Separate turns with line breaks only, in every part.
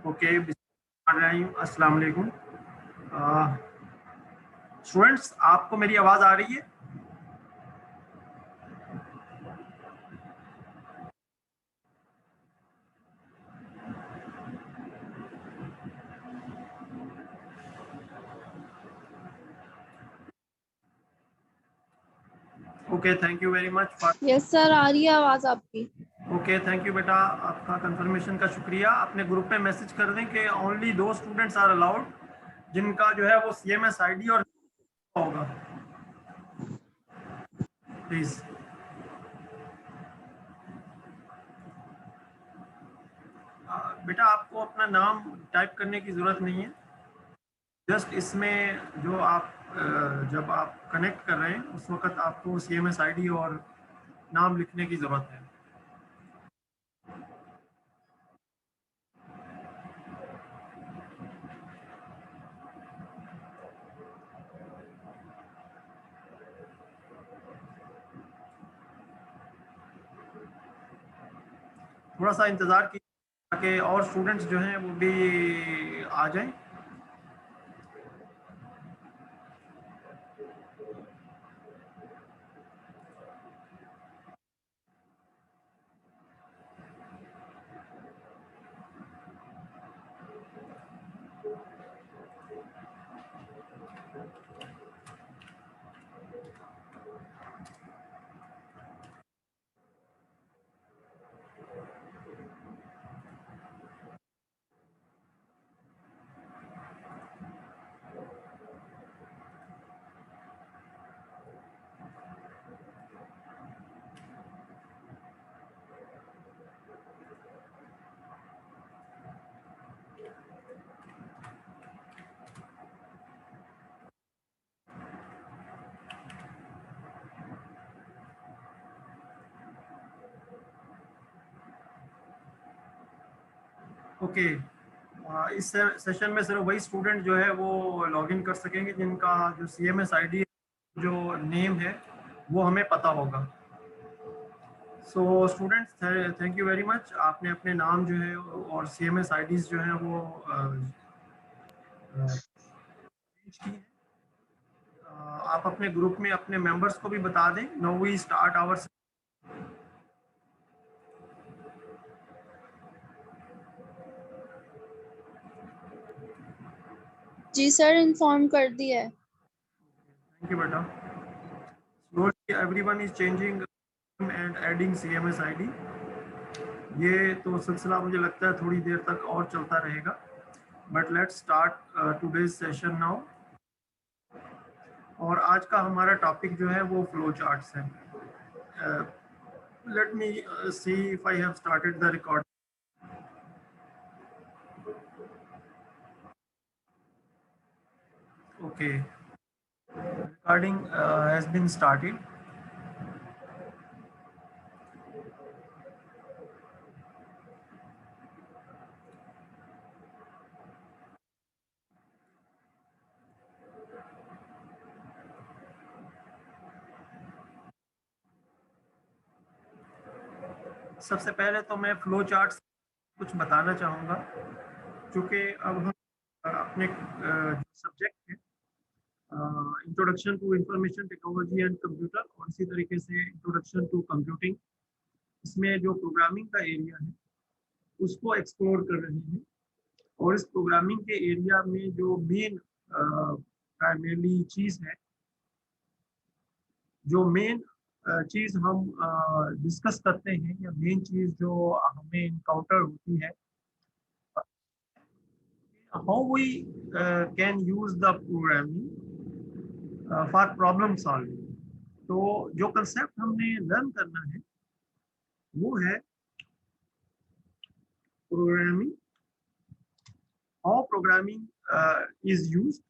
Okay, अस्सलाम वालेकुम। Students, आपको मेरी आवाज़ आ रही है? Okay, thank you very much for.
Yes sir, आ रही है आवाज आपकी।
ओके, थैंक यू बेटा, आपका कंफर्मेशन का शुक्रिया। अपने ग्रुप में मैसेज कर दें कि ओनली दो स्टूडेंट्स आर अलाउड जिनका जो है वो CMS ID और होगा, प्लीज़। बेटा, आपको अपना नाम टाइप करने की ज़रूरत नहीं है। जस्ट इसमें जो आप जब आप कनेक्ट कर रहे हैं उस वक्त आपको CMS ID और नाम लिखने की ज़रूरत है। थोड़ा सा इंतज़ार कीजिए ताकि और स्टूडेंट्स जो हैं वो भी आ जाएं। ओके, इस सेशन में सिर्फ वही स्टूडेंट जो है वो लॉगिन कर सकेंगे जिनका जो CMS ID जो नेम है वो हमें पता होगा। So students, thank you very much. आपने अपने नाम जो है और CMS IDs जो हैं वो change की हैं। आप अपने ग्रुप में अपने मेंबर्स को भी बता दें। Now we start our.
जी सर, इन्फॉर्म कर दिया है।
थैंक यू बेटा। Slowly everyone is changing and adding CMS ID। ये तो सिलसिला मुझे लगता है थोड़ी देर तक और चलता रहेगा, but let's start today's session now. और आज का हमारा टॉपिक जो है वो फ्लो चार्ट्स है। Let me see if I have started the record. Okay, recording has been started. सबसे पहले तो मैं फ्लो चार्ट्स कुछ बताना चाहूँगा, क्योंकि अब हम अपने सब्जेक्ट है introduction to information technology and computer, और इसी तरीके से इंट्रोडक्शन टू कंप्यूटिंग, इसमें जो प्रोग्रामिंग का एरिया है उसको एक्सप्लोर कर रहे हैं। और इस प्रोग्रामिंग के एरिया में जो मेन प्राइमरी चीज़ है, जो मेन चीज़ हम डिस्कस करते हैं, या मेन चीज़ जो हमें इनकाउंटर होती है, how we can use the programming for problem solving. तो जो कंसेप्ट हमने लर्न करना है वो है programming, how programming is used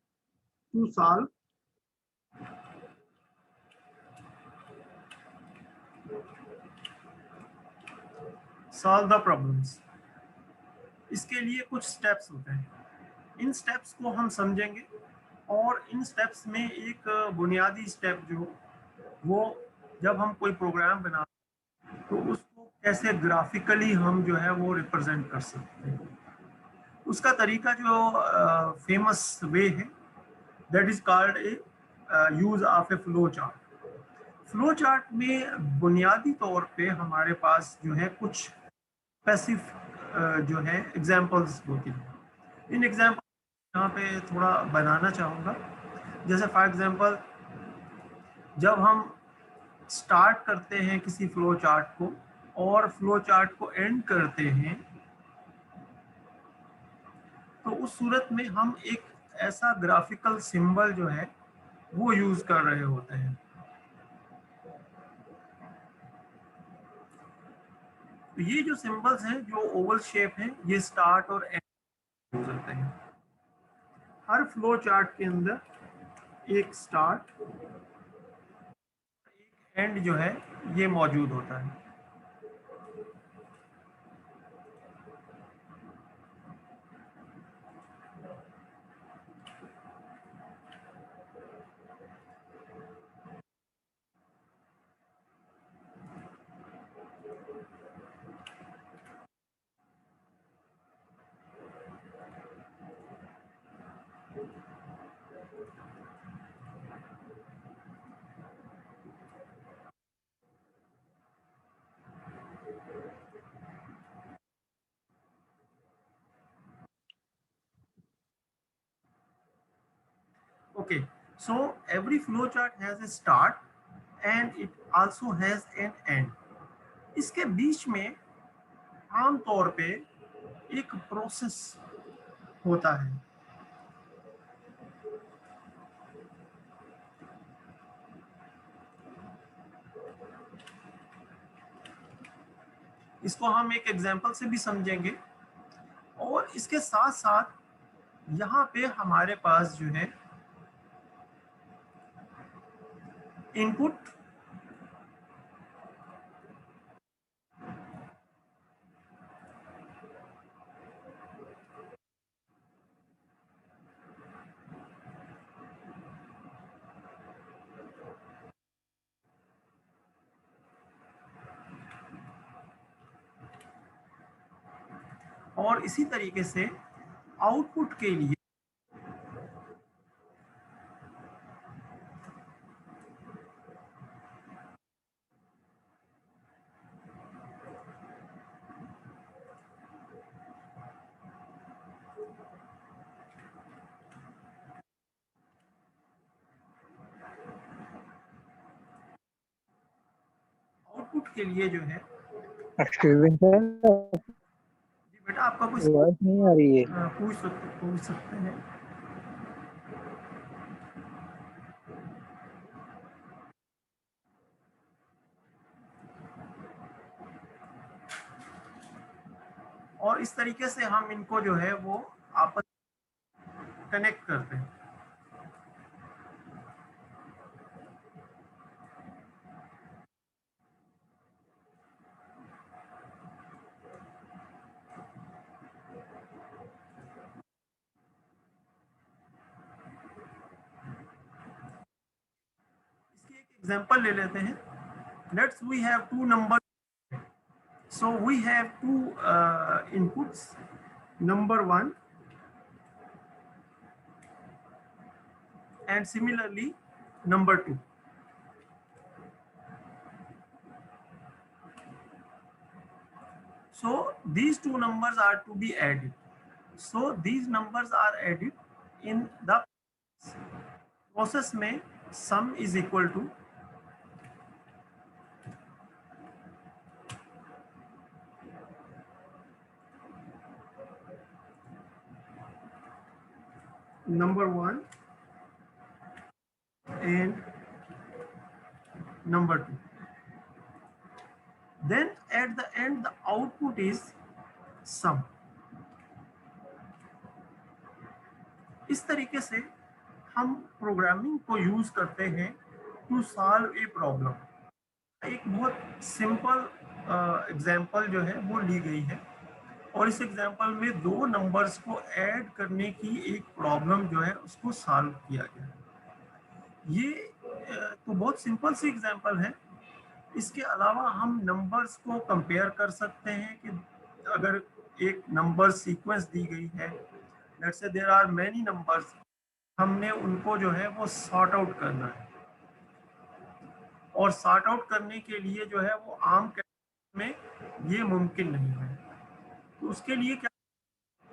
to solve the problems. इसके लिए कुछ स्टेप्स होते हैं, इन स्टेप्स को हम समझेंगे। और इन स्टेप्स में एक बुनियादी स्टेप जो वो, जब हम कोई प्रोग्राम बनाते हैं तो उसको कैसे ग्राफिकली हम जो है वो रिप्रेजेंट कर सकते हैं। उसका तरीका जो फेमस वे है, that is called a use of A flow chart. Flow chart में बुनियादी तौर पे हमारे पास जो है कुछ स्पेसिफिक जो है एग्जांपल्स होती हैं। इन एग्जांपल यहाँ पे थोड़ा बनाना चाहूँगा। जैसे फॉर एग्जांपल, जब हम स्टार्ट करते हैं किसी फ्लो चार्ट को और फ्लो चार्ट को एंड करते हैं, तो उस सूरत में हम एक ऐसा ग्राफिकल सिंबल जो है वो यूज कर रहे होते हैं। तो ये जो सिंबल्स हैं जो ओवल शेप हैं, ये स्टार्ट और एंड यूज होते हैं। हर फ्लो चार्ट के अंदर एक स्टार्ट, एक एंड जो है ये मौजूद होता है। Okay, so every flow chart has a start and it also has an end. इसके बीच में आम तौर पे एक प्रोसेस होता है। इसको हम एक एग्जांपल से भी समझेंगे, और इसके साथ साथ यहाँ पे हमारे पास जो है इनपुट और इसी तरीके से आउटपुट के लिए जो है,
एक्सक्यूज मी सर,
जी बेटा आपका कुछ
आवाज नहीं आ रही है।
पूछ सकते हैं। और इस तरीके से हम इनको जो है वो आपस कनेक्ट करते हैं। इसकी एक एग्जांपल ले लेते हैं। Let's we have two number, so we have two inputs, number 1 and similarly number 2. So these two numbers are to be added. So these numbers are added in the process में sum is equal to number 1 and number 2. Then at the end the output is sum. इस तरीके से हम programming को use करते हैं to solve a problem. एक बहुत सिंपल एग्जांपल जो है वो ली गई है, और इस एग्जांपल में दो नंबर्स को ऐड करने की एक प्रॉब्लम जो है उसको सॉल्व किया गया है। ये तो बहुत सिंपल सी एग्जांपल है। इसके अलावा हम नंबर्स को कंपेयर कर सकते हैं कि अगर एक नंबर सीक्वेंस दी गई है, let's say there are many numbers, हमने उनको जो है वो सॉर्ट आउट करना है, और सॉर्ट आउट करने के लिए जो है वो आम में ये मुमकिन नहीं है। तो उसके लिए क्या,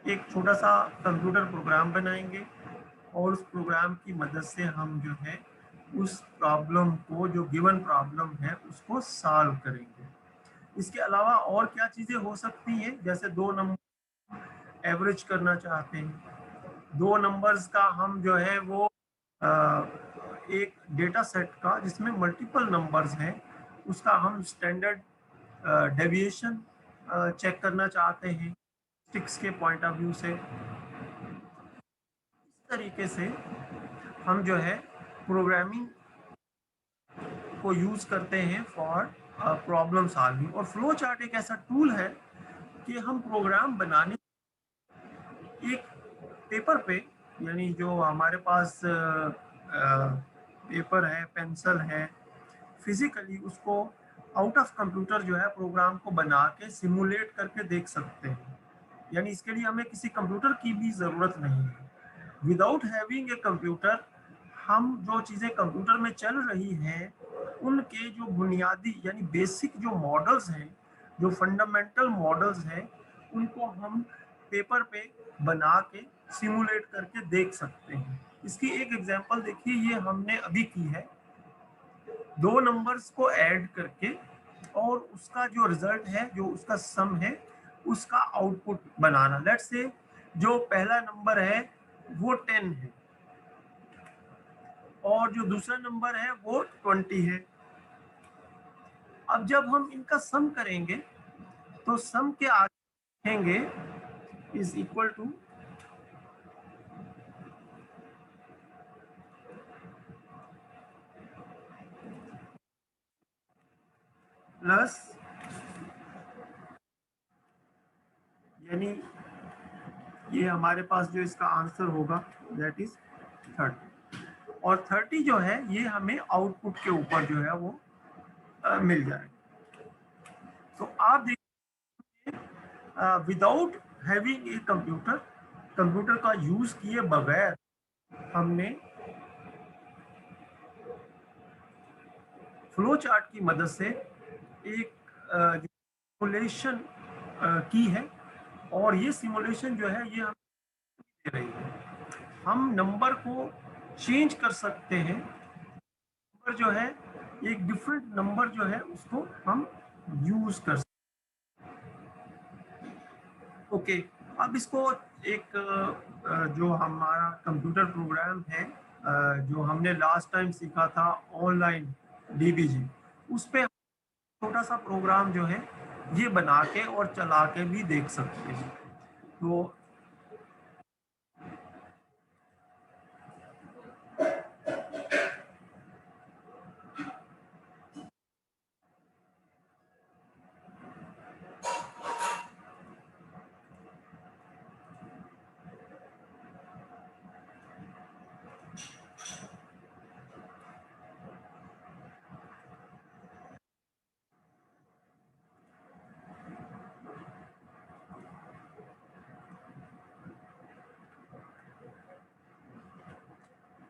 एक छोटा सा कंप्यूटर प्रोग्राम बनाएंगे और उस प्रोग्राम की मदद से हम जो है उस प्रॉब्लम को, जो गिवन प्रॉब्लम है, उसको सॉल्व करेंगे। इसके अलावा और क्या चीज़ें हो सकती हैं, जैसे दो नंबर एवरेज करना चाहते हैं, दो नंबर्स का हम जो है वो एक डेटा सेट का जिसमें मल्टीपल नंबर्स हैं उसका हम स्टैंडर्ड डेविएशन चेक करना चाहते हैं स्टिक्स के पॉइंट ऑफ व्यू से। इस तरीके से हम जो है प्रोग्रामिंग को यूज करते हैं फॉर प्रॉब्लम सॉल्विंग। और फ्लो चार्ट एक ऐसा टूल है कि हम प्रोग्राम बनाने एक पेपर पे, यानी जो हमारे पास पेपर है, पेंसिल है, फिजिकली उसको आउट ऑफ कंप्यूटर जो है प्रोग्राम को बना के सिमुलेट करके देख सकते हैं। यानी इसके लिए हमें किसी कंप्यूटर की भी ज़रूरत नहीं है। विदाउट हैविंग ए कंप्यूटर हम जो चीज़ें कंप्यूटर में चल रही हैं उनके जो बुनियादी यानी बेसिक जो मॉडल्स हैं, जो फंडामेंटल मॉडल्स हैं, उनको हम पेपर पे बना के सिमुलेट करके देख सकते हैं। इसकी एक एग्जांपल देखिए, ये हमने अभी की है, दो नंबर्स को ऐड करके और उसका जो रिजल्ट है, जो उसका सम है, उसका आउटपुट बनाना। लेट्स से जो पहला नंबर है वो 10 है और जो दूसरा नंबर है वो 20 है। अब जब हम इनका सम करेंगे तो सम के आगे लिखेंगे इज इक्वल टू प्लस, यानी ये हमारे पास जो इसका आंसर होगा दैट इज 30, और 30 जो है ये हमें आउटपुट के ऊपर जो है वो मिल जाएगा। तो आप देखिए, without having a computer, computer का यूज किए बगैर हमने फ्लो चार्ट की मदद से एक सिमुलेशन की है, और ये सिमुलेशन जो है ये हम दे रही है। हम नंबर को चेंज कर सकते हैं, नंबर जो है एक डिफरेंट नंबर जो है उसको हम यूज कर सकते हैं। ओके, अब इसको एक जो हमारा कंप्यूटर प्रोग्राम है जो हमने लास्ट टाइम सीखा था ऑनलाइन डीबीजी, उस पे छोटा सा प्रोग्राम जो है ये बना के और चला के भी देख सकते हैं।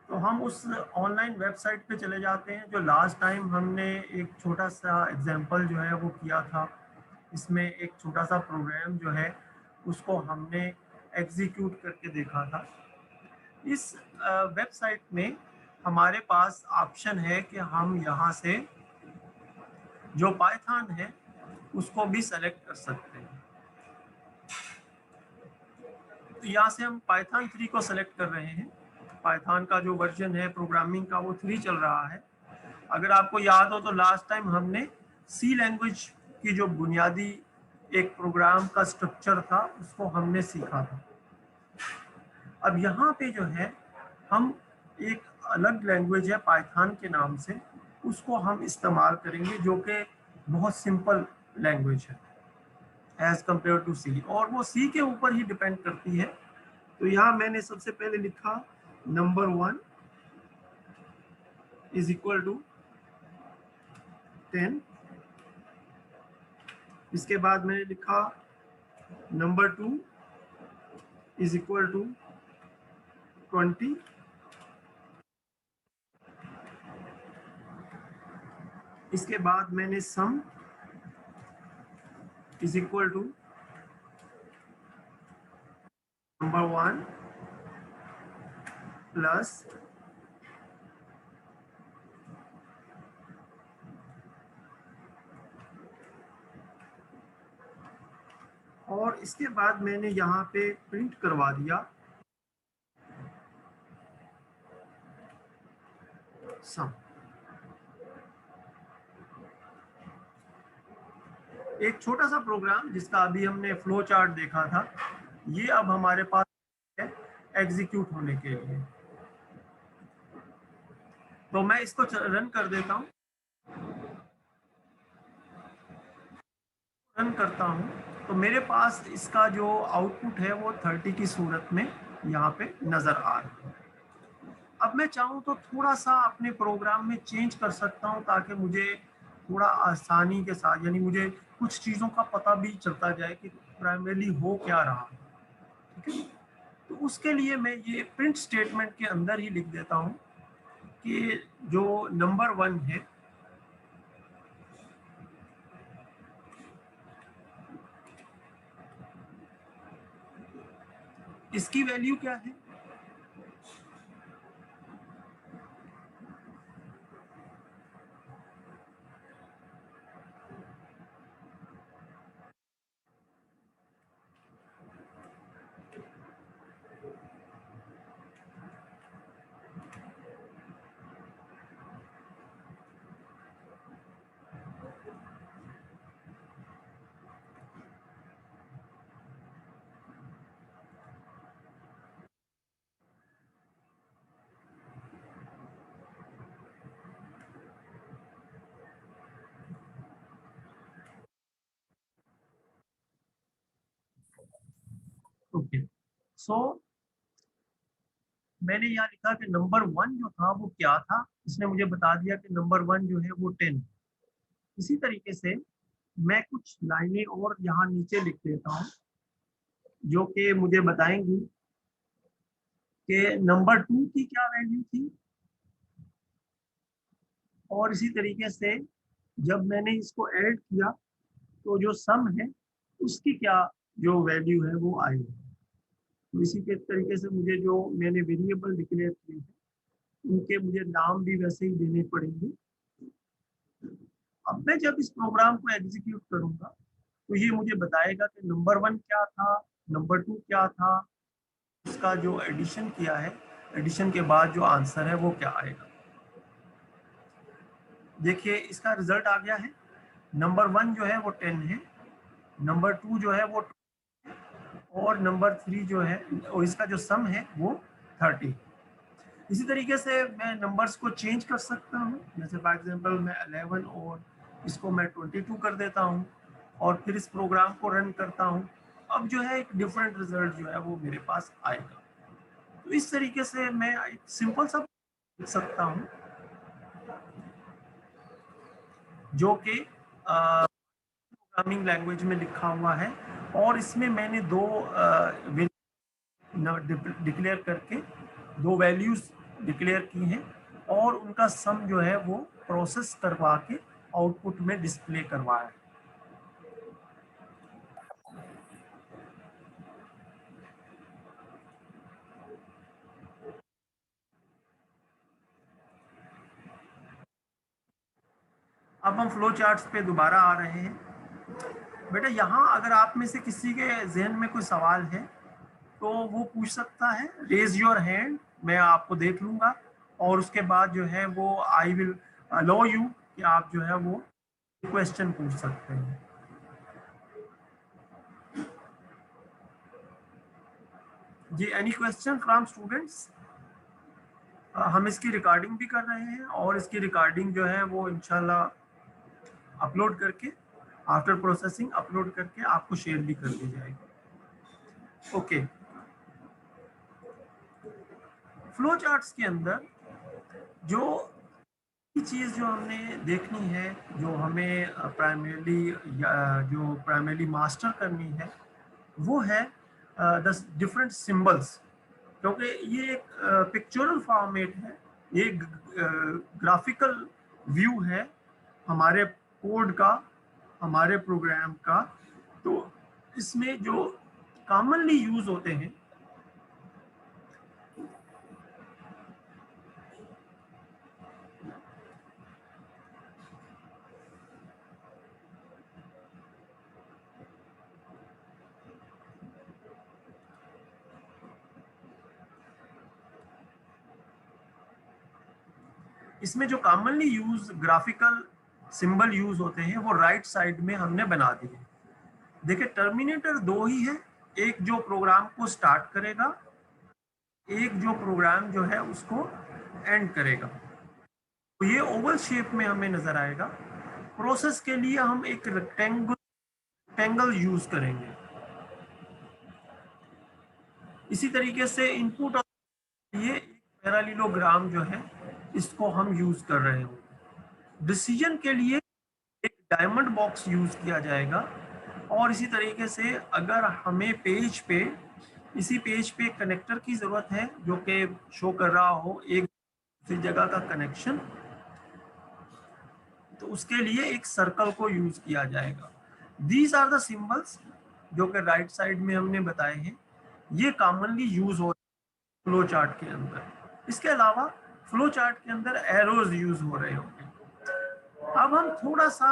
तो हम उस ऑनलाइन वेबसाइट पे चले जाते हैं जो लास्ट टाइम हमने एक छोटा सा एग्जांपल जो है वो किया था। इसमें एक छोटा सा प्रोग्राम जो है उसको हमने एग्जीक्यूट करके देखा था। इस वेबसाइट में हमारे पास ऑप्शन है कि हम यहाँ से जो पाइथन है उसको भी सेलेक्ट कर सकते हैं। तो यहाँ से हम पाइथन 3 को सेलेक्ट कर रहे हैं। पाइथन का जो वर्जन है प्रोग्रामिंग का वो 3 चल रहा है। अगर आपको याद हो तो लास्ट टाइम हमने सी लैंग्वेज की जो बुनियादी एक प्रोग्राम का स्ट्रक्चर था उसको हमने सीखा था। अब यहाँ पे जो है हम एक अलग लैंग्वेज है पाइथन के नाम से, उसको हम इस्तेमाल करेंगे जो कि बहुत सिंपल लैंग्वेज है एज कम्पेयर टू सी, और वो सी के ऊपर ही डिपेंड करती है। तो यहाँ मैंने सबसे पहले लिखा नंबर 1 इज इक्वल टू 10। इसके बाद मैंने लिखा number 2 is equal to 20, इसके बाद मैंने सम is equal to number 1 plus और इसके बाद मैंने यहाँ पे प्रिंट करवा दिया सम। एक छोटा सा प्रोग्राम जिसका अभी हमने फ्लो चार्ट देखा था, ये अब हमारे पास है एग्जीक्यूट होने के लिए। तो मैं इसको रन कर देता हूँ, रन करता हूँ तो मेरे पास इसका जो आउटपुट है वो 30 की सूरत में यहाँ पे नजर आ रहा है। अब मैं चाहूँ तो थोड़ा सा अपने प्रोग्राम में चेंज कर सकता हूँ ताकि मुझे थोड़ा आसानी के साथ, यानी मुझे कुछ चीज़ों का पता भी चलता जाए कि प्राइमरीली हो क्या रहा है, ठीक है। तो उसके लिए मैं ये प्रिंट स्टेटमेंट के अंदर ही लिख देता हूँ कि जो नंबर 1 है इसकी वैल्यू क्या है, ओके। सो मैंने यहाँ लिखा कि नंबर 1 जो था वो क्या था, इसने मुझे बता दिया कि नंबर 1 जो है वो 10। इसी तरीके से मैं कुछ लाइनें और यहाँ नीचे लिख देता हूँ जो कि मुझे बताएंगी कि नंबर 2 की क्या वैल्यू थी, और इसी तरीके से जब मैंने इसको ऐड किया तो जो सम है उसकी क्या जो वैल्यू है वो आई। तो इसी के तरीके से मुझे जो मैंने वेरिएबल डिक्लेयर किए हैं उनके मुझे नाम भी वैसे ही देने पड़ेंगे। अब मैं जब इस प्रोग्राम को एग्जीक्यूट करूंगा तो ये मुझे बताएगा कि नंबर 1 क्या था, नंबर 2 क्या था, इसका जो एडिशन किया है, एडिशन के बाद जो आंसर है वो क्या आएगा। देखिए इसका रिजल्ट आ गया है, नंबर 1 जो है वो 10 है, नंबर 2 जो है वो 2 और नंबर 3 जो है और इसका जो सम है वो 30। इसी तरीके से मैं नंबर्स को चेंज कर सकता हूँ, जैसे फॉर एग्जांपल मैं 11 और इसको मैं 22 कर देता हूँ और फिर इस प्रोग्राम को रन करता हूँ। अब जो है एक डिफरेंट रिजल्ट जो है वो मेरे पास आएगा। तो इस तरीके से मैं एक सिंपल सा लिख सकता हूँ जो कि प्रोग्रामिंग लैंग्वेज में लिखा हुआ है, और इसमें मैंने दो डिक्लेयर करके दो वैल्यूज डिक्लेयर की हैं और उनका सम जो है वो प्रोसेस करवा के आउटपुट में डिस्प्ले करवाया है। अब हम फ्लो चार्ट्स पे दोबारा आ रहे हैं। बेटा यहाँ अगर आप में से किसी के जहन में कोई सवाल है तो वो पूछ सकता है, रेज योर हैंड, मैं आपको देख लूंगा और उसके बाद जो है वो आई विल अलाउ यू कि आप जो है वो क्वेश्चन पूछ सकते हैं। जी एनी क्वेश्चन फ्रॉम स्टूडेंट्स। हम इसकी रिकॉर्डिंग भी कर रहे हैं और इसकी रिकॉर्डिंग जो है वो इंशाल्लाह अपलोड करके आफ्टर प्रोसेसिंग अपलोड करके आपको शेयर भी कर दी जाएगी। ओके, फ्लो चार्ट्स के अंदर जो चीज़ जो हमने देखनी है, जो हमें प्राइमरीली मास्टर करनी है, वो है द डिफरेंट सिंबल्स, क्योंकि ये एक पिक्चरल फॉर्मेट है, ये ग्राफिकल व्यू है हमारे कोड का, हमारे प्रोग्राम का। तो इसमें जो कॉमनली यूज होते हैं, इसमें जो commonly use graphical symbol use होते हैं वो राइट साइड में हमने बना दिए। देखिए टर्मिनेटर दो ही है, एक जो प्रोग्राम को स्टार्ट करेगा, एक जो प्रोग्राम जो है उसको एंड करेगा। तो ये ओवल शेप में हमें नजर आएगा। प्रोसेस के लिए हम एक रेक्टेंगल यूज करेंगे। इसी तरीके से इनपुट और ये एक पैरालिलोग्राम जो है इसको हम यूज कर रहे होंगे। डिसीजन के लिए एक डायमंड बॉक्स यूज किया जाएगा। और इसी तरीके से अगर हमें इसी पेज पे कनेक्टर की जरूरत है जो कि शो कर रहा हो एक दूसरी जगह का कनेक्शन, तो उसके लिए एक सर्कल को यूज किया जाएगा। दीज आर द सिंबल्स जो कि राइट साइड में हमने बताए हैं, ये कॉमनली यूज हो फ्लो चार्ट के अंदर। इसके अलावा फ्लो चार्ट के अंदर एरोज यूज हो रहे होंगे। अब हम थोड़ा सा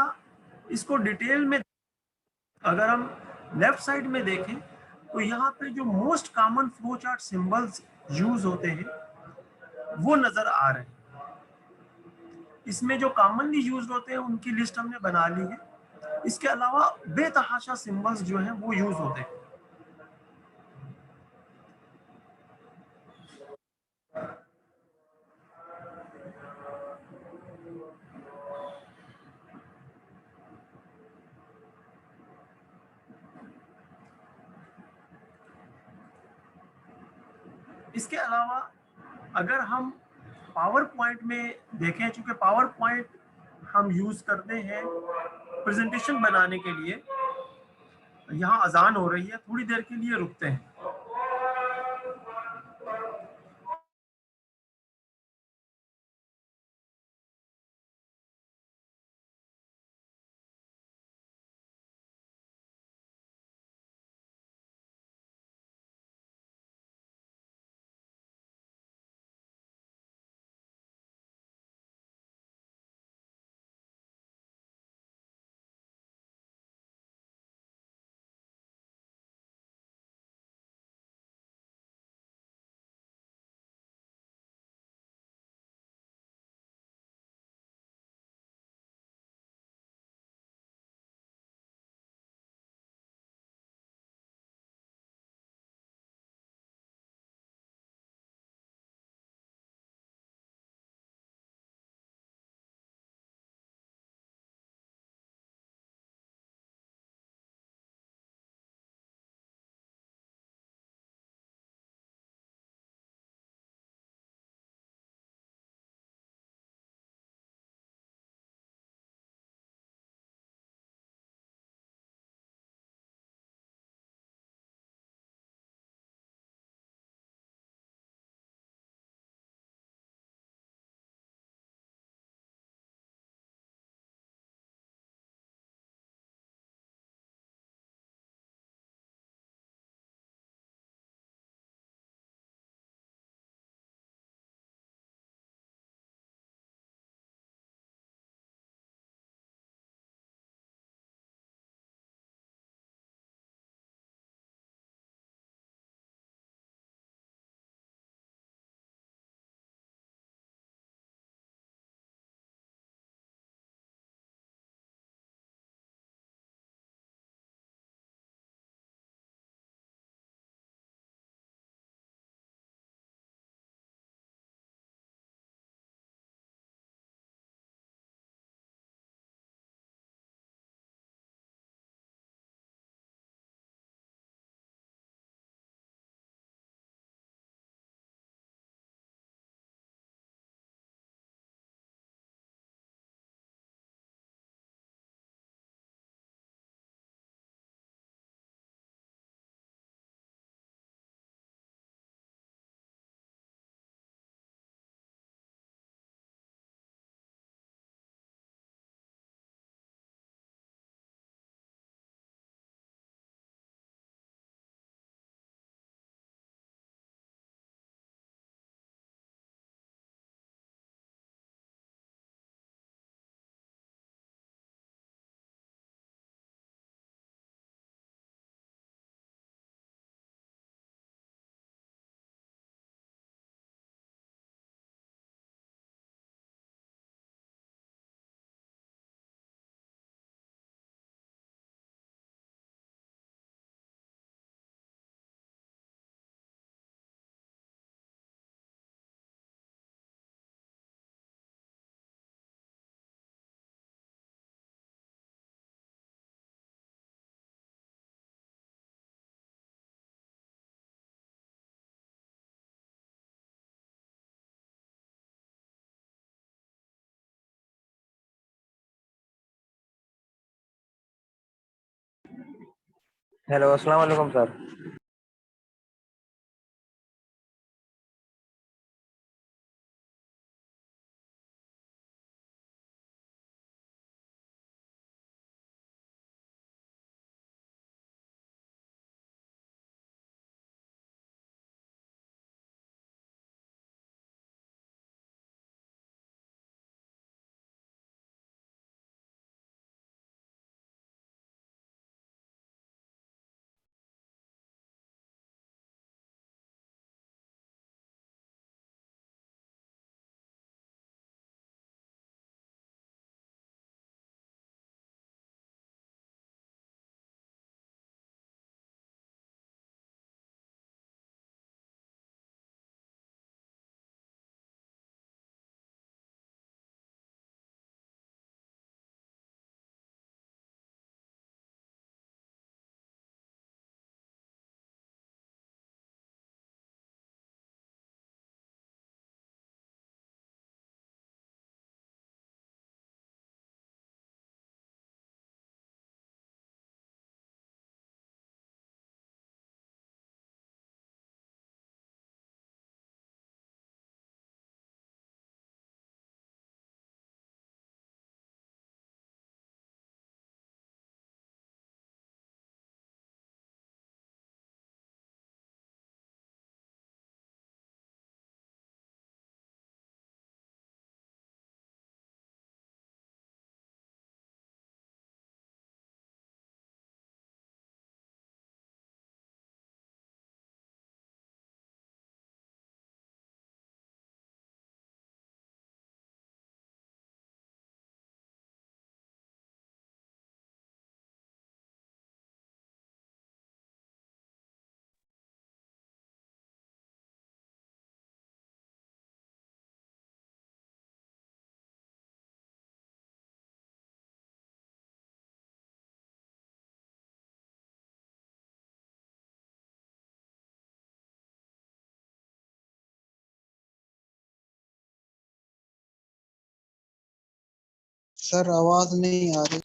इसको डिटेल में, अगर हम लेफ्ट साइड में देखें तो यहाँ पे जो most common flow chart symbols use होते हैं वो नजर आ रहे हैं। इसमें जो कॉमनली यूज होते हैं उनकी लिस्ट हमने बना ली है। इसके अलावा बेतहाशा सिंबल्स जो हैं वो यूज होते हैं। इसके अलावा अगर हम पावर पॉइंट में देखें, चूंकि पावर पॉइंट हम यूज करते हैं प्रेजेंटेशन बनाने के लिए, यहाँ अजान हो रही है, थोड़ी देर के लिए रुकते हैं।
हेलो, अस्सलाम वालेकुम सर।
सर आवाज नहीं आ रही।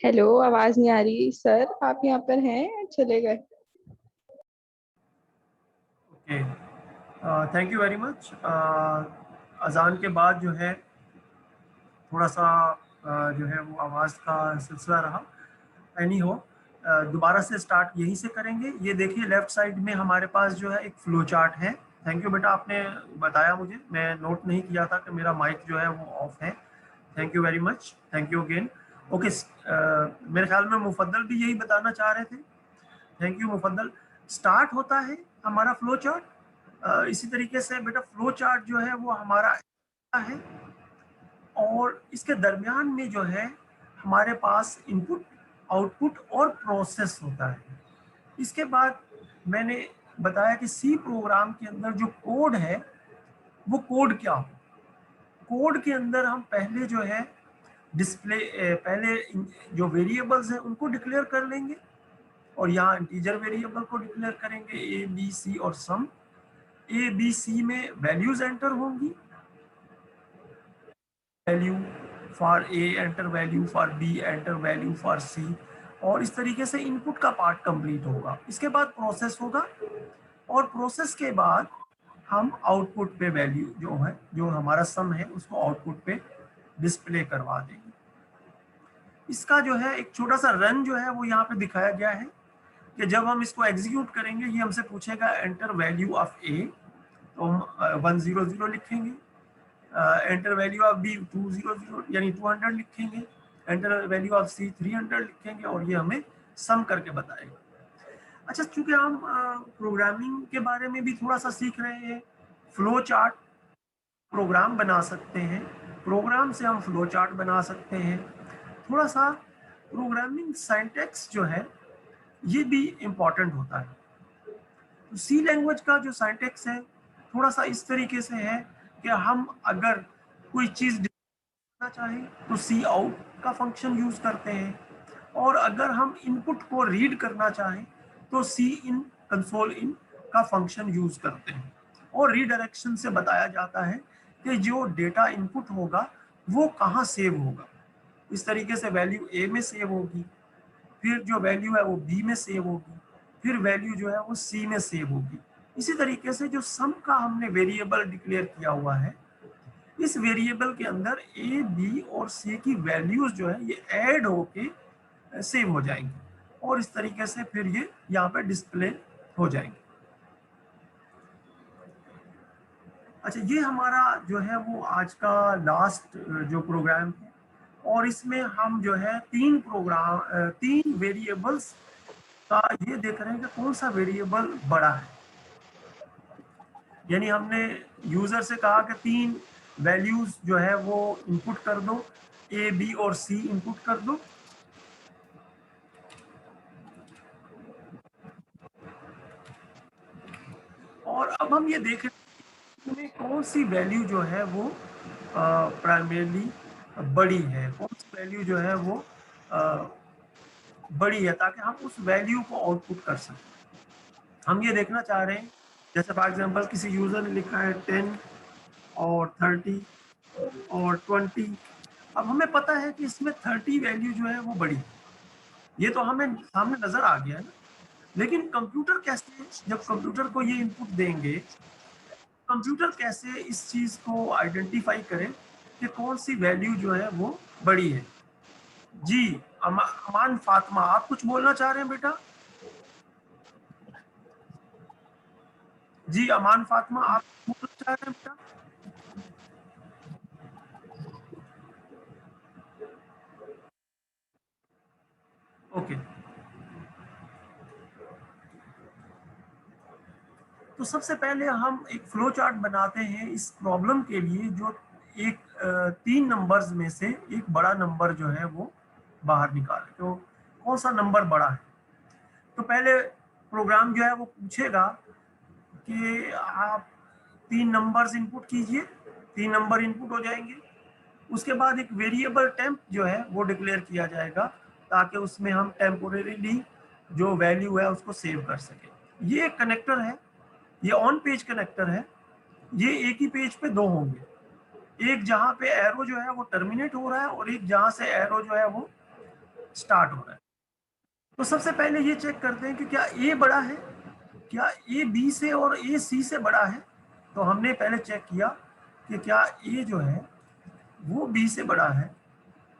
हेलो, आवाज नहीं आ रही सर। आप यहाँ पर हैं, चले गए?
Okay, thank you very much. अजान के बाद जो है थोड़ा सा जो है वो आवाज़ का सिलसिला रहा। एनी हो, दोबारा से स्टार्ट यहीं से करेंगे। ये देखिए लेफ्ट साइड में हमारे पास जो है एक फ्लो चार्ट है। थैंक यू बेटा, आपने बताया मुझे, मैं नोट नहीं किया था कि मेरा माइक जो है वो ऑफ है। Thank you very much, thank you again. Okay, मेरे ख्याल में मुफद्दल भी यही बताना चाह रहे थे। Thank you Mufaddal. स्टार्ट होता है हमारा फ्लो चार्ट इसी तरीके से बेटा। फ्लो चार्ट जो है वो हमारा है और इसके दरमियान में जो है हमारे पास इनपुट, आउटपुट और प्रोसेस होता है। इसके बाद मैंने बताया कि सी प्रोग्राम के अंदर जो कोड है वो कोड क्या हो। कोड के अंदर हम पहले जो है डिस्प्ले, पहले जो वेरिएबल्स हैं उनको डिक्लेयर कर लेंगे और यहाँ इंटीजर वेरिएबल को डिक्लेयर करेंगे, ए बी सी और सम। ए बी सी में वैल्यूज एंटर होंगी, value for A enter value, for B enter value, for C, और इस तरीके से इनपुट का पार्ट कंप्लीट होगा। इसके बाद प्रोसेस होगा और प्रोसेस के बाद हम आउटपुट पे वैल्यू जो है, जो हमारा सम है, उसको आउटपुट पे डिस्प्ले करवा देंगे। इसका जो है एक छोटा सा रन जो है वो यहाँ पे दिखाया गया है कि जब हम इसको एग्जीक्यूट करेंगे ये हमसे पूछेगा एंटर वैल्यू ऑफ ए, तो हम 100 लिखेंगे। एंटर वैल्यू ऑफ बी 200 यानी 200 लिखेंगे। एंटर वैल्यू ऑफ सी 300 लिखेंगे और ये हमें सम करके बताएगा। अच्छा, चूंकि हम प्रोग्रामिंग के बारे में भी थोड़ा सा सीख रहे हैं, फ्लो चार्ट प्रोग्राम बना सकते हैं, प्रोग्राम से हम फ्लो चार्ट बना सकते हैं। थोड़ा सा प्रोग्रामिंग सिंटैक्स जो है ये भी इम्पॉर्टेंट होता है। तो सी लैंग्वेज का जो सिंटैक्स है थोड़ा सा इस तरीके से है कि हम अगर कोई चीज़ करना चाहें तो सी आउट का फंक्शन यूज़ करते हैं, और अगर हम इनपुट को रीड करना चाहें तो सी इन, कंसोल इन का फंक्शन यूज़ करते हैं। और रीडायरेक्शन से बताया जाता है कि जो डेटा इनपुट होगा वो कहाँ सेव होगा। इस तरीके से वैल्यू ए में सेव होगी, फिर जो वैल्यू है वो बी में सेव होगी, फिर वैल्यू जो है वो सी में सेव होगी। इसी तरीके से जो सम का हमने वेरिएबल डिक्लेयर किया हुआ है, इस वेरिएबल के अंदर ए बी और सी की वैल्यूज जो है ये ऐड होके सेव हो जाएंगी और इस तरीके से फिर ये यहाँ पे डिस्प्ले हो जाएंगे। अच्छा, ये हमारा जो है वो आज का लास्ट जो प्रोग्राम है, और इसमें हम जो है तीन वेरिएबल्स का ये देख रहे हैं कि कौन सा वेरिएबल बड़ा है। यानी हमने यूजर से कहा कि 3 वैल्यूज जो है वो इनपुट कर दो, ए बी और सी इनपुट कर दो। और अब हम ये देख रहे हैं कौन सी वैल्यू जो है वो प्राइमरीली बड़ी है, कौन सी वैल्यू जो है वो बड़ी है, ताकि हम उस वैल्यू को आउटपुट कर सकें। हम ये देखना चाह रहे हैं, जैसे फॉर एग्जांपल किसी यूजर ने लिखा है 10 और 30 और 20। अब हमें पता है कि इसमें 30 वैल्यू जो है वो बड़ी, ये तो हमें सामने नजर आ गया है ना। लेकिन कंप्यूटर कैसे, जब कंप्यूटर को ये इनपुट देंगे, कंप्यूटर कैसे इस चीज को आइडेंटिफाई करे कि कौन सी वैल्यू जो है वो बड़ी है। जी अमान फातिमा, आप कुछ बोलना चाह रहे हैं बेटा? जी अमान फातिमा, आप बोलना चाह रहे हैं बेटा? ओके, तो सबसे पहले हम एक फ्लो चार्ट बनाते हैं इस प्रॉब्लम के लिए, जो एक 3 नंबर्स में से एक बड़ा नंबर जो है वो बाहर निकाले। तो कौन सा नंबर बड़ा है? तो पहले प्रोग्राम जो है वो पूछेगा कि आप 3 नंबर्स इनपुट कीजिए, 3 नंबर इनपुट हो जाएंगे। उसके बाद एक वेरिएबल टेम्प जो है वो डिक्लेयर किया जाएगा, ताकि उसमें हम टेम्पोरेरीली जो वैल्यू है उसको सेव कर सकें। ये एक कनेक्टर है, ये ऑन पेज कनेक्टर है। ये एक ही पेज पे 2 होंगे, एक जहां पे एरो जो है वो टर्मिनेट हो रहा है और एक जहां से एरो जो है वो स्टार्ट हो रहा है। तो सबसे पहले ये चेक करते हैं कि क्या ए बड़ा है, क्या ए बी से और ए सी से बड़ा है। तो हमने पहले चेक किया कि क्या ए जो है वो बी से बड़ा है,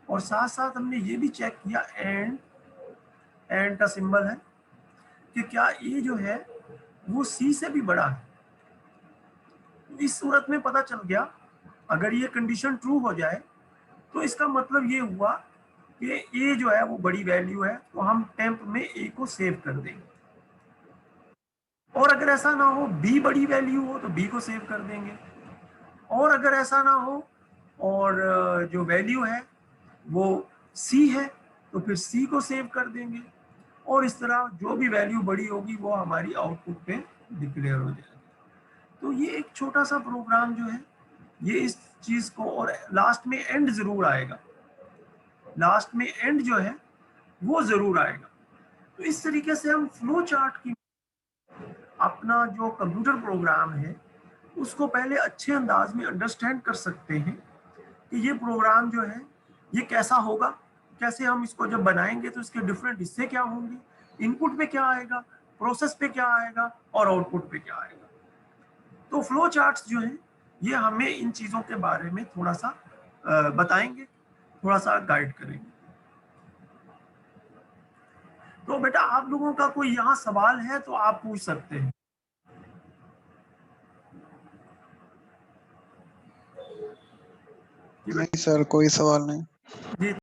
और साथ साथ हमने ये भी चेक किया, एंड का सिंबल है, कि क्या ए जो है वो सी से भी बड़ा है। इस सूरत में पता चल गया, अगर ये कंडीशन ट्रू हो जाए तो इसका मतलब ये हुआ कि ए जो है वो बड़ी वैल्यू है, तो हम टेम्प में ए को सेव कर देंगे। और अगर ऐसा ना हो, बी बड़ी वैल्यू हो, तो बी को सेव कर देंगे। और अगर ऐसा ना हो और जो वैल्यू है वो C है, तो फिर C को सेव कर देंगे और इस तरह जो भी वैल्यू बड़ी होगी वो हमारी आउटपुट पे डिक्लेयर हो जाएगी। तो ये एक छोटा सा प्रोग्राम जो है ये इस चीज को, और लास्ट में एंड जरूर आएगा, लास्ट में एंड जो है वो जरूर आएगा। तो इस तरीके से हम फ्लो चार्ट की अपना जो कंप्यूटर प्रोग्राम है उसको पहले अच्छे अंदाज में अंडरस्टैंड कर सकते हैं कि ये प्रोग्राम जो है ये कैसा होगा, कैसे हम इसको जब बनाएंगे तो इसके डिफरेंट हिस्से क्या होंगे, इनपुट पे क्या आएगा, प्रोसेस पे क्या आएगा और आउटपुट पे क्या आएगा। तो फ्लो चार्ट्स जो है ये हमें इन चीज़ों के बारे में थोड़ा सा बताएंगे, थोड़ा सा गाइड करेंगे। तो बेटा आप लोगों का कोई यहाँ सवाल है तो आप पूछ सकते हैं।
नहीं सर, कोई सवाल नहीं।